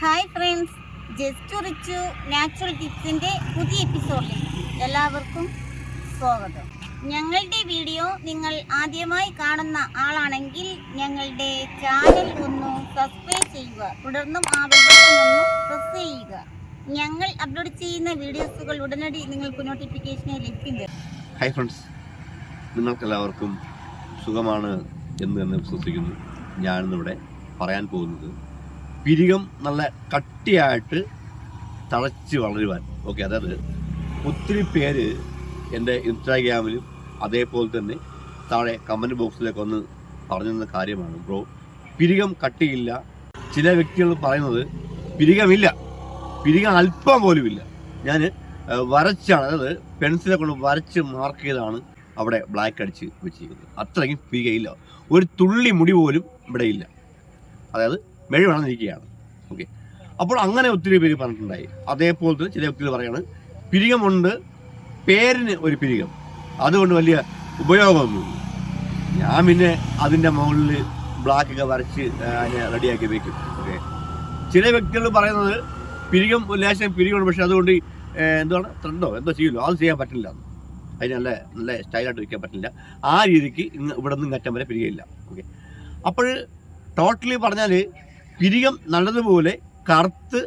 Hi friends, just Richu natural ടിപ്സിൻ്റെ പുതിയ എപ്പിസോഡിൽ എല്ലാവർക്കും സ്വാഗതം. ഞങ്ങളുടെ വീഡിയോ നിങ്ങൾ ആദ്യമായി കാണുന്ന ആളാണെങ്കിൽ ഞങ്ങളുടെ ചാനൽ ഒന്ന് സബ്സ്ക്രൈബ് ചെയ്യുക. തുടർന്നും ആ ബെൽ ബട്ടൺ ഒന്ന് പ്രസ് ചെയ്യുക. ഞങ്ങൾ അപ്ലോഡ് ചെയ്യുന്ന വീഡിയോസുകൾ ഉടനടി നിങ്ങൾക്ക് നോട്ടിഫിക്കേഷനായി ലഭിക്കുന്നത്. ഹായ് ഫ്രണ്ട്സ്, നിങ്ങൾക്കെല്ലാവർക്കും സുഖമാണ് എന്ന് തന്നെ വിശ്വസിക്കുന്നു. ഞാനിന്നിവിടെ പറയാൻ പോകുന്നത് പിരികം നല്ല കട്ടിയായിട്ട് തഴച്ച് വളരുവാൻ. ഓക്കെ, അതായത് ഒത്തിരി പേര് എൻ്റെ ഇൻസ്റ്റാഗ്രാമിലും അതേപോലെ തന്നെ താഴെ കമൻറ്റ് ബോക്സിലേക്ക് ഒന്ന് പറഞ്ഞിരുന്ന കാര്യമാണ്, ബ്രോ പിരികം കട്ടിയില്ല. ചില വ്യക്തികൾ പറയുന്നത് പിരികമില്ല, പിരികം അല്പം പോലുമില്ല. ഞാൻ വരച്ചാണ്, അതായത് പെൻസിലെ കൊണ്ട് വരച്ച് മാർക്ക് ചെയ്താണ് അവിടെ ബ്ലാക്ക് അടിച്ച് വെച്ചിരിക്കുന്നത്. അത്രയ്ക്കും പിരികയില്ല, ഒരു തുള്ളി മുടി പോലും ഇവിടെ ഇല്ല, അതായത് മെഴ വളർന്നിരിക്കുകയാണ്. ഓക്കെ, അപ്പോൾ അങ്ങനെ ഒത്തിരി പേര് പറഞ്ഞിട്ടുണ്ടായി. അതേപോലെ തന്നെ ചില വ്യക്തികൾ പറയാണ് പിരികമുണ്ട്, പേരിന് ഒരു പിരികം, അതുകൊണ്ട് വലിയ ഉപയോഗമൊന്നുമില്ല. ഞാൻ പിന്നെ അതിൻ്റെ മുകളിൽ ബ്ലാക്കൊക്കെ വരച്ച് അതിനെ റെഡിയാക്കി വയ്ക്കും. ഓക്കെ, ചില വ്യക്തികൾ പറയുന്നത് പിരികം ലേശം പിരികമുണ്ട്, പക്ഷെ അതുകൊണ്ട് എന്താണ് ത്രെഡോ എന്തോ ചെയ്യുമല്ലോ, അത് ചെയ്യാൻ പറ്റില്ല, അതിന് നല്ല സ്റ്റൈലായിട്ട് വയ്ക്കാൻ പറ്റില്ല. ആ രീതിക്ക് ഇന്ന് ഇവിടെ നിന്ന് അറ്റം വരെ പിരികയില്ല. ഓക്കെ, അപ്പോൾ ടോട്ടലി പറഞ്ഞാൽ പിരികം നല്ലതുപോലെ കറുത്ത്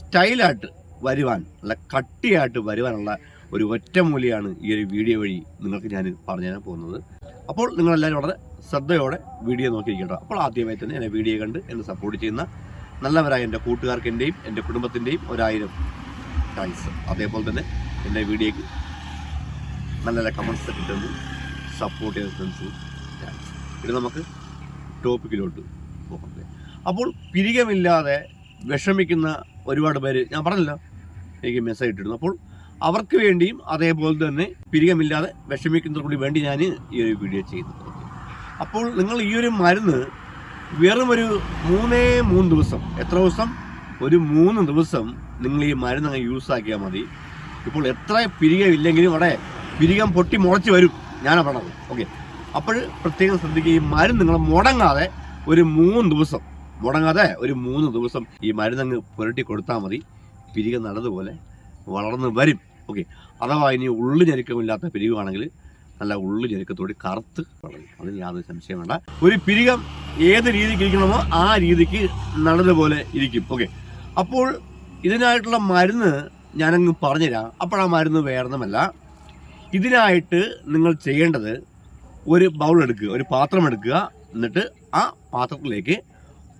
സ്റ്റൈലായിട്ട് വരുവാൻ, നല്ല കട്ടിയായിട്ട് വരുവാനുള്ള ഒരു ഒറ്റമൂലിയാണ് ഈ ഒരു വീഡിയോ വഴി നിങ്ങൾക്ക് ഞാൻ പറഞ്ഞു തരാൻ പോകുന്നത്. അപ്പോൾ നിങ്ങളെല്ലാവരും വളരെ ശ്രദ്ധയോടെ വീഡിയോ നോക്കിയിരിക്കട്ടോ. അപ്പോൾ ആദ്യമായി തന്നെ എന്നെ വീഡിയോ കണ്ട് എന്നെ സപ്പോർട്ട് ചെയ്യുന്ന നല്ലവരായ എൻ്റെ കൂട്ടുകാർക്ക് എൻ്റെയും എൻ്റെ കുടുംബത്തിൻ്റെയും 1000 താങ്ക്സ്. അതേപോലെ തന്നെ എൻ്റെ വീഡിയോയ്ക്ക് നല്ല നല്ല കമൻസ് കിട്ടുന്നു സപ്പോർട്ട് ചെയ്ത ഫ്രണ്ട്സ് താങ്ക്സ്. ഇത് നമുക്ക് ടോപ്പിക്കിലോട്ട് പോകാം. അപ്പോൾ പിരികമില്ലാതെ വിഷമിക്കുന്ന ഒരുപാട് പേര് ഞാൻ പറഞ്ഞല്ലോ, എനിക്ക് മെസ്സേജ് ഇട്ടിരുന്നു. അപ്പോൾ അവർക്ക് വേണ്ടിയും അതേപോലെ തന്നെ പിരികമില്ലാതെ വിഷമിക്കുന്നവർക്ക് വേണ്ടി ഞാൻ ഈ ഒരു വീഡിയോ ചെയ്യുന്നത്. അപ്പോൾ നിങ്ങൾ ഈ ഒരു മരുന്ന് വെറും ഒരു 3 ദിവസം, എത്ര ദിവസം, ഒരു 3 ദിവസം നിങ്ങൾ ഈ മരുന്ന് അങ്ങ് യൂസ് ആക്കിയാൽ മതി. ഇപ്പോൾ എത്ര പിരികമില്ലെങ്കിലും അവിടെ പിരികം പൊട്ടി മുളച്ച് വരും, ഞാനാണ് പറഞ്ഞത്. ഓക്കെ, അപ്പോൾ പ്രത്യേകം ശ്രദ്ധിക്കുക, ഈ മരുന്ന് നിങ്ങൾ മുടങ്ങാതെ ഒരു 3 ദിവസം ഈ മരുന്നങ്ങ് പുരട്ടി കൊടുത്താൽ മതി. പിരികം നല്ലതുപോലെ വളർന്ന് വരും. ഓക്കെ, അഥവാ ഇനി ഉള്ളു ഞെരുക്കമില്ലാത്ത പിരികമാണെങ്കിൽ നല്ല ഉള്ളു ഞെരുക്കത്തോടെ കറുത്ത് വളരും, അതിന് യാതൊരു സംശയം വേണ്ട. ഒരു പിരികം ഏത് രീതിക്ക് ഇരിക്കണമോ ആ രീതിക്ക് നല്ലതുപോലെ ഇരിക്കും. ഓക്കെ, അപ്പോൾ ഇതിനായിട്ടുള്ള മരുന്ന് ഞാനങ്ങ് പറഞ്ഞുതരാം. അപ്പോൾ ആ മരുന്ന് വേറൊന്നുമല്ല, ഇതിനായിട്ട് നിങ്ങൾ ചെയ്യേണ്ടത് ഒരു ബൗൾ എടുക്കുക, ഒരു പാത്രം എടുക്കുക. എന്നിട്ട് ആ പാത്രത്തിലേക്ക്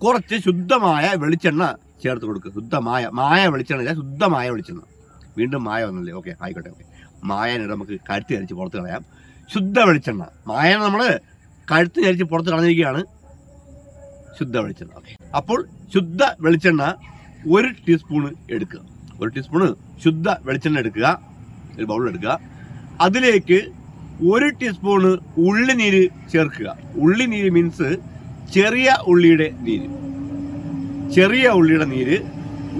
കുറച്ച് ശുദ്ധമായ വെളിച്ചെണ്ണ ചേർത്ത് കൊടുക്കുക. മായ വെളിച്ചെണ്ണ, ശുദ്ധമായ വെളിച്ചെണ്ണ. വീണ്ടും മായ ഒന്നല്ലേ? ഓക്കെ, ആയിക്കോട്ടെ. ഓക്കെ, മായനെ നമുക്ക് കഴുത്ത് കരിച്ച് പുറത്ത് കളയാം. ശുദ്ധ വെളിച്ചെണ്ണ, മായനെ നമ്മൾ കഴുത്ത് കരിച്ച് പുറത്ത് കളഞ്ഞിരിക്കുകയാണ്, ശുദ്ധ വെളിച്ചെണ്ണ. ഓക്കെ, അപ്പോൾ ശുദ്ധ വെളിച്ചെണ്ണ 1 ടീസ്പൂണ് എടുക്കുക. 1 ടീസ്പൂണ് ശുദ്ധ വെളിച്ചെണ്ണ എടുക്കുക, ഒരു ബൗൾ എടുക്കുക. അതിലേക്ക് 1 ടീസ്പൂണ് ഉള്ളിനീര് ചേർക്കുക. ഉള്ളിനീര് മീൻസ് ചെറിയ ഉള്ളിയുടെ നീര്.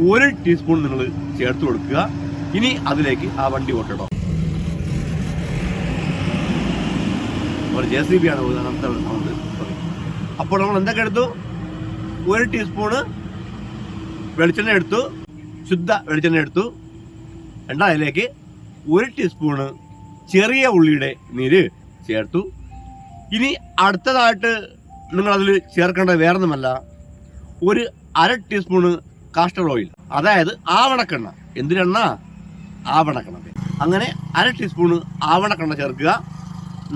1 ടീസ്പൂൺ നിങ്ങൾ ചേർത്ത് കൊടുക്കുക. ഇനി അതിലേക്ക് ആ വണ്ടി ഓട്ടണം. ഒരു JCB ആണ് സൗണ്ട്. അപ്പോൾ നമ്മൾ എന്തൊക്കെ എടുത്തു? 1 ടീസ്പൂണ് വെളിച്ചെണ്ണ എടുത്തു, ശുദ്ധ വെളിച്ചെണ്ണ എടുത്തു. അതിലേക്ക് 1 ടീസ്പൂണ് ചെറിയ ഉള്ളിയുടെ നീര് ചേർത്തു. ഇനി അടുത്തതായിട്ട് നിങ്ങളതിൽ ചേർക്കേണ്ടത് വേറൊന്നുമല്ല, ഒരു 1/2 ടീസ്പൂണ് കാസ്റ്റർ ഓയിൽ, അതായത് ആവണക്കെണ്ണ. എന്തിനെണ്ണ? ആവണക്കെണ്ണ. അങ്ങനെ 1/2 ടീസ്പൂണ് ആവണക്കെണ്ണ ചേർക്കുക.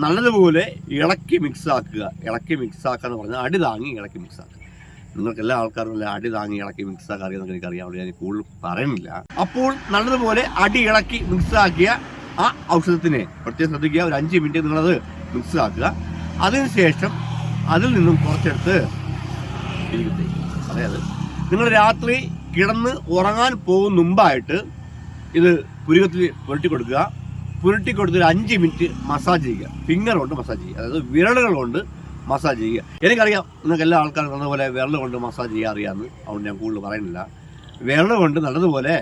നല്ലതുപോലെ ഇളക്കി മിക്സ് ആക്കുക. എന്ന് പറഞ്ഞാൽ അടി താങ്ങി ഇളക്കി മിക്സ് ആക്കുക. നിങ്ങൾക്ക് എല്ലാ ആൾക്കാരും അടി താങ്ങി ഇളക്കി മിക്സ് ആക്കുക അറിയാമെന്ന് എനിക്കറിയാം, അവിടെ ഞാൻ കൂടുതൽ പറയുന്നില്ല. അപ്പോൾ നല്ലതുപോലെ അടി ഇളക്കി മിക്സ് ആക്കിയ ആ ഔഷധത്തിനെ പ്രത്യേകം ശ്രദ്ധിക്കുക. ഒരു 5 മിനിറ്റ് നിങ്ങളത് മിക്സ് ആക്കുക. അതിനുശേഷം അതിൽ നിന്നും കുറച്ചെടുത്ത് അതായത് നിങ്ങൾ രാത്രി കിടന്ന് ഉറങ്ങാൻ പോകുന്ന മുമ്പായിട്ട് ഇത് പുരുകത്തിൽ പുരട്ടി കൊടുക്കുക. പുരട്ടി കൊടുത്ത് 5 മിനിറ്റ് മസാജ് ചെയ്യുക. ഫിംഗർ കൊണ്ട് മസാജ് ചെയ്യുക, അതായത് വിരലുകൾ കൊണ്ട് മസാജ് ചെയ്യുക. എനിക്കറിയാം നിങ്ങൾക്ക് എല്ലാ ആൾക്കാരും നല്ലപോലെ വിരൽ കൊണ്ട് മസാജ് ചെയ്യാൻ അറിയാമെന്ന്, അതുകൊണ്ട് ഞാൻ കൂടുതൽ പറയുന്നില്ല. വിരൽ കൊണ്ട് നല്ലതുപോലെ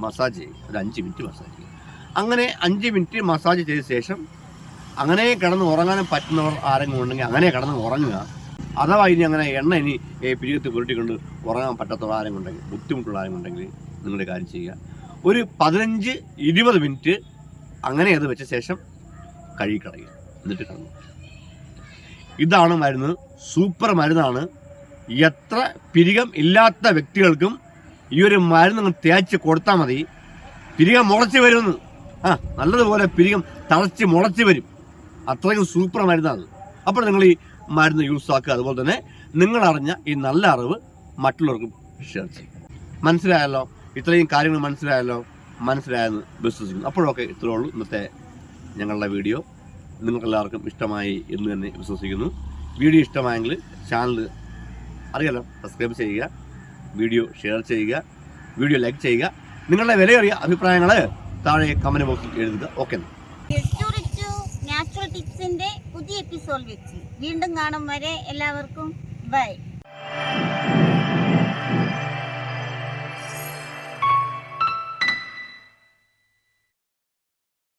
മസാജ് ചെയ്യുക, ഒരു 5 മിനിറ്റ് മസാജ് ചെയ്യുക. അങ്ങനെ 5 മിനിറ്റ് മസാജ് ചെയ്ത ശേഷം അങ്ങനെ കിടന്ന് ഉറങ്ങാനും പറ്റുന്നവർ ആരെങ്കിലും ഉണ്ടെങ്കിൽ അങ്ങനെ കിടന്ന് ഉറങ്ങുക. അഥവാ ഇനി അങ്ങനെ എണ്ണ ഇനി പിരികത്ത് പുരട്ടിക്കൊണ്ട് ഉറങ്ങാൻ പറ്റാത്ത ആരും ഉണ്ടെങ്കിൽ, ബുദ്ധിമുട്ടുള്ള ആരും ഉണ്ടെങ്കിൽ നിങ്ങളുടെ കാര്യം ചെയ്യുക, ഒരു 15-20 മിനിറ്റ് അങ്ങനെ അത് വെച്ച ശേഷം കഴുകിക്കളയുക, എന്നിട്ട് കിടന്നു. ഇതാണ് മരുന്ന്, സൂപ്പർ മരുന്നാണ്. എത്ര പിരികം ഇല്ലാത്ത വ്യക്തികൾക്കും ഈ ഒരു മരുന്ന് നിങ്ങൾ തേച്ച് കൊടുത്താൽ മതി, പിരികം മുളച്ച് വരുമെന്ന്. നല്ലതുപോലെ പിരികം തളച്ച് മുളച്ച് വരും. അത്രയും സൂപ്പർ മരുന്നാണ്. അപ്പോൾ നിങ്ങൾ ഈ മരുന്ന് യൂസ് ആക്കുക. അതുപോലെ തന്നെ നിങ്ങൾ അറിഞ്ഞ ഈ നല്ല അറിവ് മറ്റുള്ളവർക്കും ഷെയർ ചെയ്യും. മനസ്സിലായല്ലോ? ഇത്രയും കാര്യങ്ങൾ മനസ്സിലായെന്ന് വിശ്വസിക്കുന്നു. അപ്പോഴൊക്കെ ഇത്രയേ ഉള്ളൂ ഇന്നത്തെ ഞങ്ങളുടെ വീഡിയോ. നിങ്ങൾക്കെല്ലാവർക്കും ഇഷ്ടമായി എന്ന് തന്നെ വിശ്വസിക്കുന്നു. വീഡിയോ ഇഷ്ടമായെങ്കിൽ ചാനൽ അറിയാലോ, സബ്സ്ക്രൈബ് ചെയ്യുക, വീഡിയോ ഷെയർ ചെയ്യുക, വീഡിയോ ലൈക്ക് ചെയ്യുക. നിങ്ങളുടെ വിലയേറിയ അഭിപ്രായങ്ങൾ താഴെ കമന്റ് ബോക്സിൽ എഴുതുക. ഓക്കെ, നാച്ചുറൽ ടിപ്സിന്റെ പുതിയ എപ്പിസോഡ് വെച്ച് വീണ്ടും കാണും വരെ എല്ലാവർക്കും ബൈ.